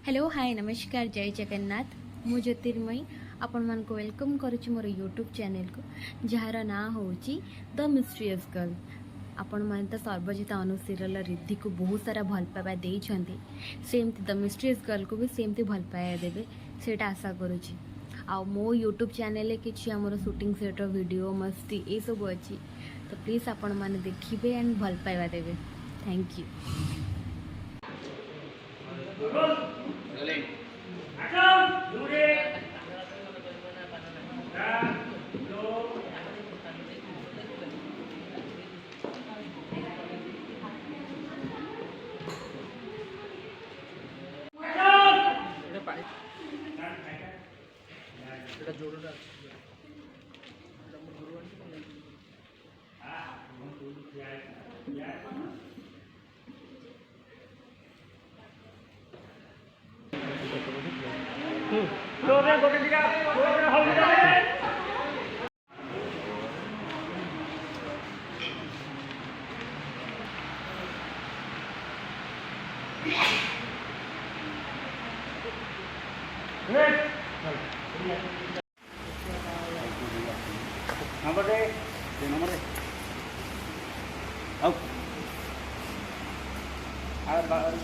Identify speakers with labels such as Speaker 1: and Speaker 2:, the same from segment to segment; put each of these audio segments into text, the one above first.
Speaker 1: Hello hi नमस्कार जय जगन्नाथ मु ज्योतिर्मयी आपण मान को वेलकम करुच्ची मोर यूट्यूब चैनल को जार ना हूँ द मिस्ट्रियस गर्ल। आपण मैंने तो सर्वजिता अनु सीरियल रिद्धि को बहुत सारा भल पाइबा देइछंती सेमती द मिस्ट्रियस गर्ल को भी सेमती भल पाइबा देबे सेटा आशा करुच्ची। आ मो यूट्यूब चैनल किसी आमर शूटिंग सेट वीडियो मस्ती ये सब अच्छी तो प्लीज आपण मैंने देखिए एंड भल पाइबा देबे। Thank you.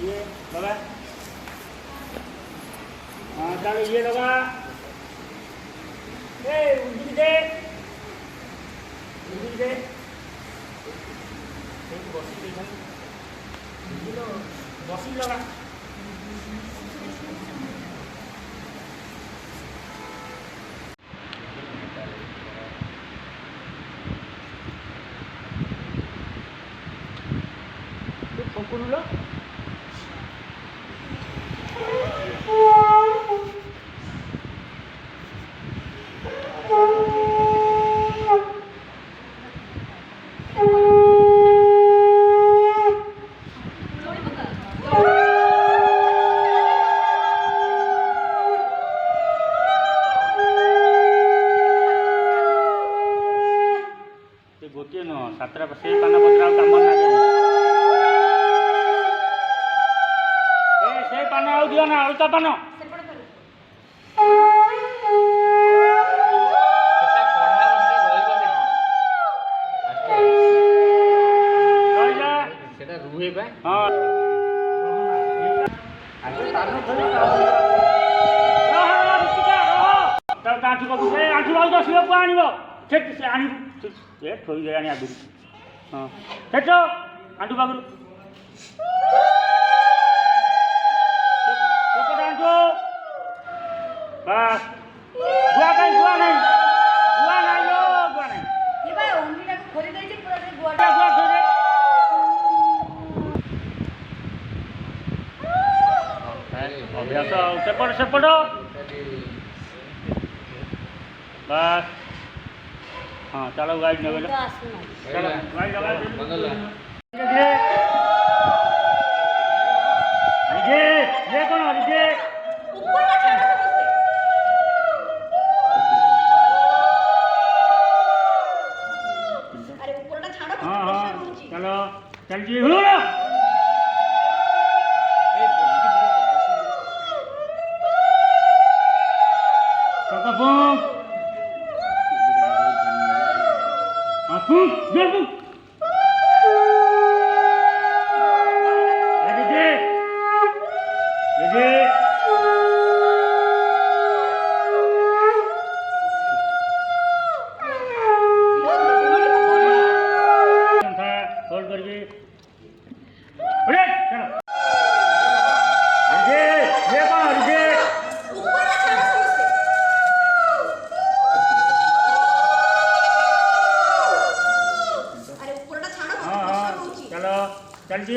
Speaker 2: ये लगा चल ये लगा उंगली दे बसी लगा संकुल गोटे न सातटा से पान पत्र काम से पान आउ दियो ना अलता पान थोड़ी आनी आगु हाँ सेठ आंटू बाबू आंटू बस गुआ नहीं गुआ नहीं गुआ नहीं लो गुआ नहीं ये भाई ओनली ना खोली दे छी पूरा गुआ गुआ छोड़े अभ्यास सेपट सेपट बस हाँ चलो गाइड ने बोलो चलो गाइड लगा ये कौन है ऊपर का छाड़ा समझते अरे ऊपर का छाड़ा हाँ हाँ चलो चल जी हुलो ना सबका Boom! Good boom! होल्ड करके उड़े चलो ये कौन है ऊपर का छाड़ा समझते चल जी